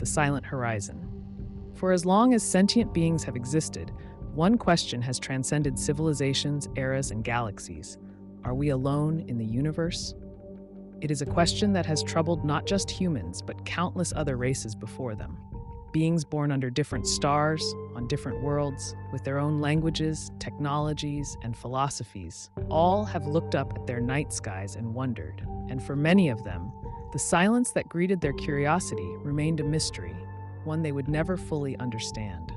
the silent horizon. For as long as sentient beings have existed, one question has transcended civilizations, eras, and galaxies. Are we alone in the universe? It is a question that has troubled not just humans, but countless other races before them. Beings born under different stars, on different worlds, with their own languages, technologies, and philosophies, all have looked up at their night skies and wondered. And for many of them, the silence that greeted their curiosity remained a mystery, one they would never fully understand.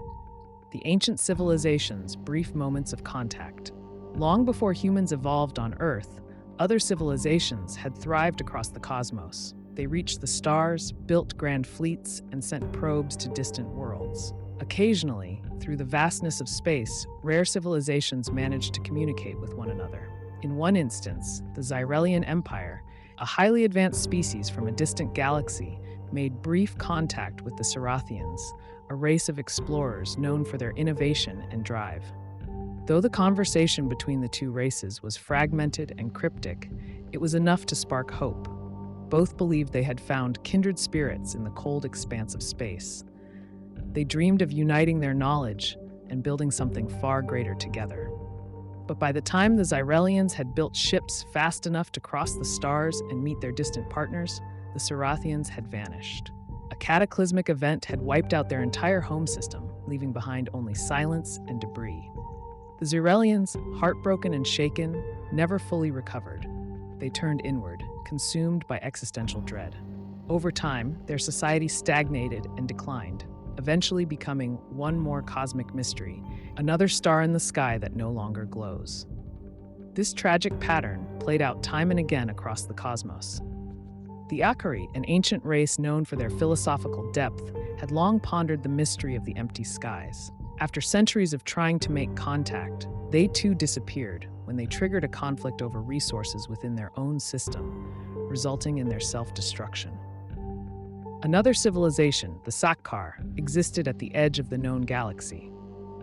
The ancient civilizations' brief moments of contact. Long before humans evolved on Earth, other civilizations had thrived across the cosmos. They reached the stars, built grand fleets, and sent probes to distant worlds. Occasionally, through the vastness of space, rare civilizations managed to communicate with one another. In one instance, the Zyrelian Empire, a highly advanced species from a distant galaxy, made brief contact with the Sarathians, a race of explorers known for their innovation and drive. Though the conversation between the two races was fragmented and cryptic, it was enough to spark hope. Both believed they had found kindred spirits in the cold expanse of space. They dreamed of uniting their knowledge and building something far greater together. But by the time the Zyrelians had built ships fast enough to cross the stars and meet their distant partners, the Sarathians had vanished. A cataclysmic event had wiped out their entire home system, leaving behind only silence and debris. The Zyrelians, heartbroken and shaken, never fully recovered. They turned inward, consumed by existential dread. Over time, their society stagnated and declined, eventually becoming one more cosmic mystery, another star in the sky that no longer glows. This tragic pattern played out time and again across the cosmos. The Akari, an ancient race known for their philosophical depth, had long pondered the mystery of the empty skies. After centuries of trying to make contact, they too disappeared when they triggered a conflict over resources within their own system, resulting in their self-destruction. Another civilization, the Sakkar, existed at the edge of the known galaxy.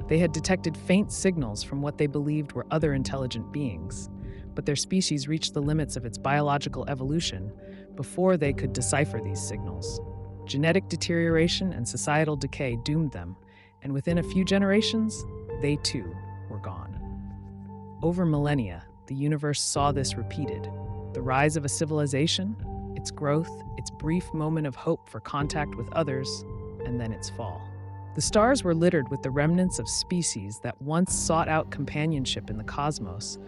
They had detected faint signals from what they believed were other intelligent beings, but their species reached the limits of its biological evolution before they could decipher these signals. Genetic deterioration and societal decay doomed them, and within a few generations, they too were gone. Over millennia, the universe saw this repeated. The rise of a civilization, its growth, its brief moment of hope for contact with others, and then its fall. The stars were littered with the remnants of species that once sought out companionship in the cosmos,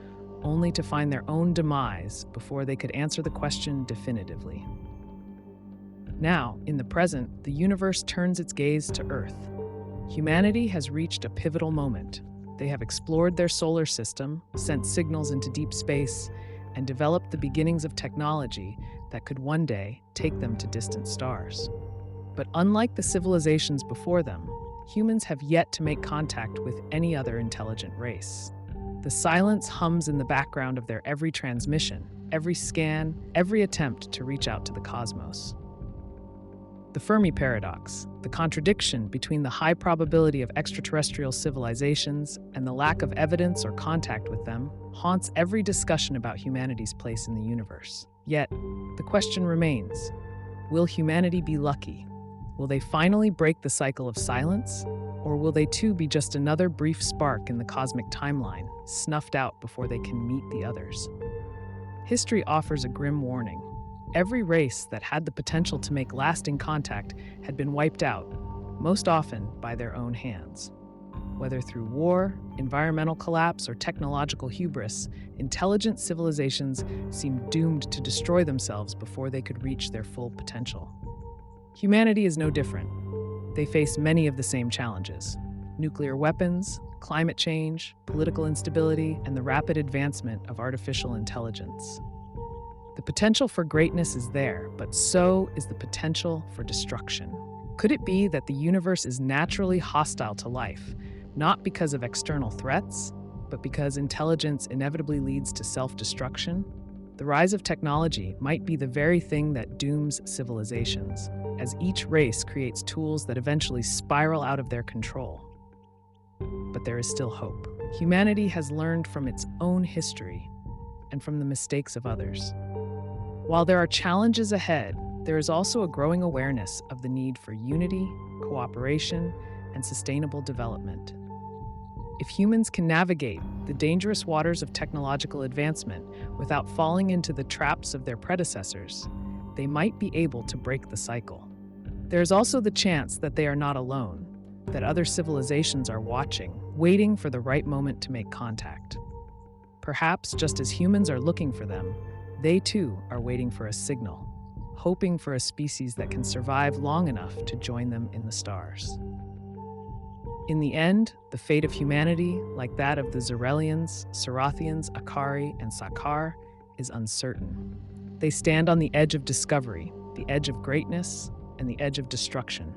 only to find their own demise before they could answer the question definitively. Now, in the present, the universe turns its gaze to Earth. Humanity has reached a pivotal moment. They have explored their solar system, sent signals into deep space, and developed the beginnings of technology that could one day take them to distant stars. But unlike the civilizations before them, humans have yet to make contact with any other intelligent race. The silence hums in the background of their every transmission, every scan, every attempt to reach out to the cosmos. The Fermi paradox, the contradiction between the high probability of extraterrestrial civilizations and the lack of evidence or contact with them, haunts every discussion about humanity's place in the universe. Yet, the question remains, will humanity be lucky? Will they finally break the cycle of silence? Or will they too be just another brief spark in the cosmic timeline, snuffed out before they can meet the others? History offers a grim warning. Every race that had the potential to make lasting contact had been wiped out, most often by their own hands. Whether through war, environmental collapse, or technological hubris, intelligent civilizations seemed doomed to destroy themselves before they could reach their full potential. Humanity is no different. They face many of the same challenges: nuclear weapons, climate change, political instability, and the rapid advancement of artificial intelligence. The potential for greatness is there, but so is the potential for destruction. Could it be that the universe is naturally hostile to life, not because of external threats, but because intelligence inevitably leads to self-destruction? The rise of technology might be the very thing that dooms civilizations, as each race creates tools that eventually spiral out of their control. But there is still hope. Humanity has learned from its own history and from the mistakes of others. While there are challenges ahead, there is also a growing awareness of the need for unity, cooperation, and sustainable development. If humans can navigate the dangerous waters of technological advancement without falling into the traps of their predecessors, they might be able to break the cycle. There is also the chance that they are not alone, that other civilizations are watching, waiting for the right moment to make contact. Perhaps just as humans are looking for them, they too are waiting for a signal, hoping for a species that can survive long enough to join them in the stars. In the end, the fate of humanity, like that of the Zarelians, Sarathians, Akari, and Sakar, is uncertain. They stand on the edge of discovery, the edge of greatness, and the edge of destruction.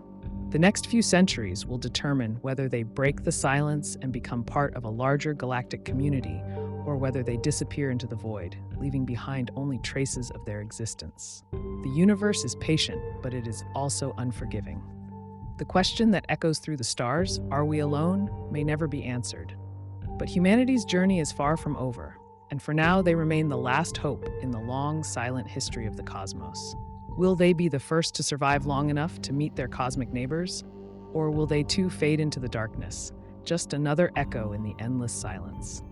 The next few centuries will determine whether they break the silence and become part of a larger galactic community, or whether they disappear into the void, leaving behind only traces of their existence. The universe is patient, but it is also unforgiving. The question that echoes through the stars, are we alone, may never be answered. But humanity's journey is far from over, and for now they remain the last hope in the long, silent history of the cosmos. Will they be the first to survive long enough to meet their cosmic neighbors? Or will they too fade into the darkness, just another echo in the endless silence?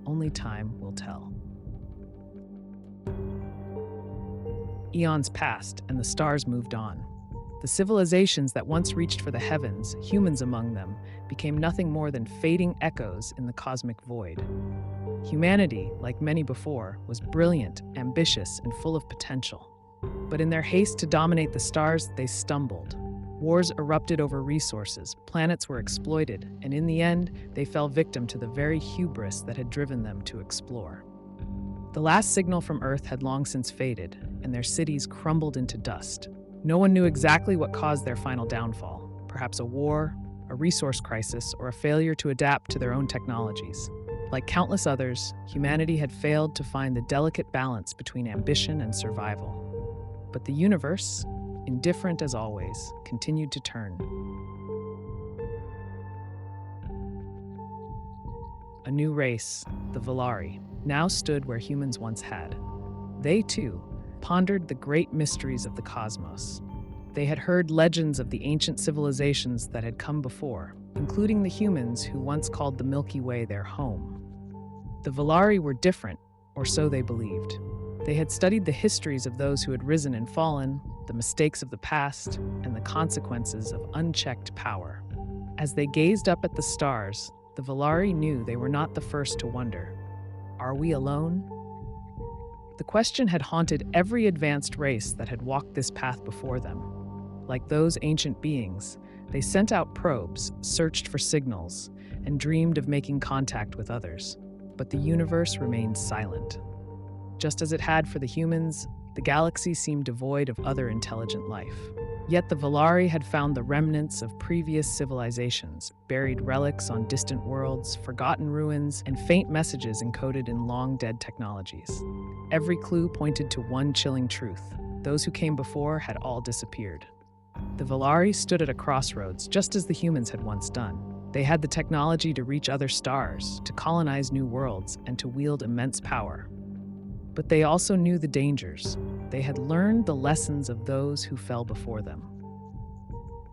Only time will tell. Eons passed, and the stars moved on. The civilizations that once reached for the heavens, humans among them, became nothing more than fading echoes in the cosmic void. Humanity, like many before, was brilliant, ambitious, and full of potential. But in their haste to dominate the stars, they stumbled. Wars erupted over resources, planets were exploited, and in the end, they fell victim to the very hubris that had driven them to explore. The last signal from Earth had long since faded, and their cities crumbled into dust. No one knew exactly what caused their final downfall, perhaps a war, a resource crisis, or a failure to adapt to their own technologies. Like countless others, humanity had failed to find the delicate balance between ambition and survival. But the universe, indifferent as always, continued to turn. A new race, the Valari, now stood where humans once had. They, too, pondered the great mysteries of the cosmos. They had heard legends of the ancient civilizations that had come before, including the humans who once called the Milky Way their home. The Valari were different, or so they believed. They had studied the histories of those who had risen and fallen, the mistakes of the past, and the consequences of unchecked power. As they gazed up at the stars, the Valari knew they were not the first to wonder, are we alone? The question had haunted every advanced race that had walked this path before them. Like those ancient beings, they sent out probes, searched for signals, and dreamed of making contact with others. But the universe remained silent. Just as it had for the humans, the galaxy seemed devoid of other intelligent life. Yet the Valari had found the remnants of previous civilizations, buried relics on distant worlds, forgotten ruins, and faint messages encoded in long-dead technologies. Every clue pointed to one chilling truth: those who came before had all disappeared. The Valari stood at a crossroads, just as the humans had once done. They had the technology to reach other stars, to colonize new worlds, and to wield immense power. But they also knew the dangers. They had learned the lessons of those who fell before them.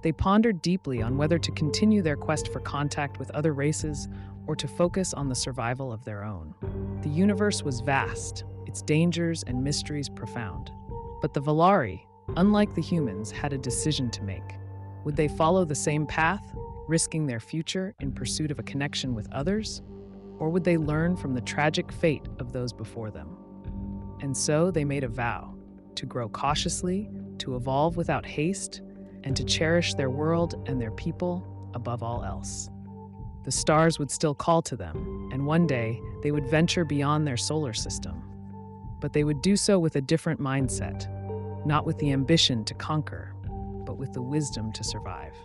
They pondered deeply on whether to continue their quest for contact with other races or to focus on the survival of their own. The universe was vast, its dangers and mysteries profound. But the Valari, unlike the humans, had a decision to make. Would they follow the same path, risking their future in pursuit of a connection with others? Or would they learn from the tragic fate of those before them? And so they made a vow to grow cautiously, to evolve without haste, and to cherish their world and their people above all else. The stars would still call to them, and one day they would venture beyond their solar system. But they would do so with a different mindset, not with the ambition to conquer, but with the wisdom to survive.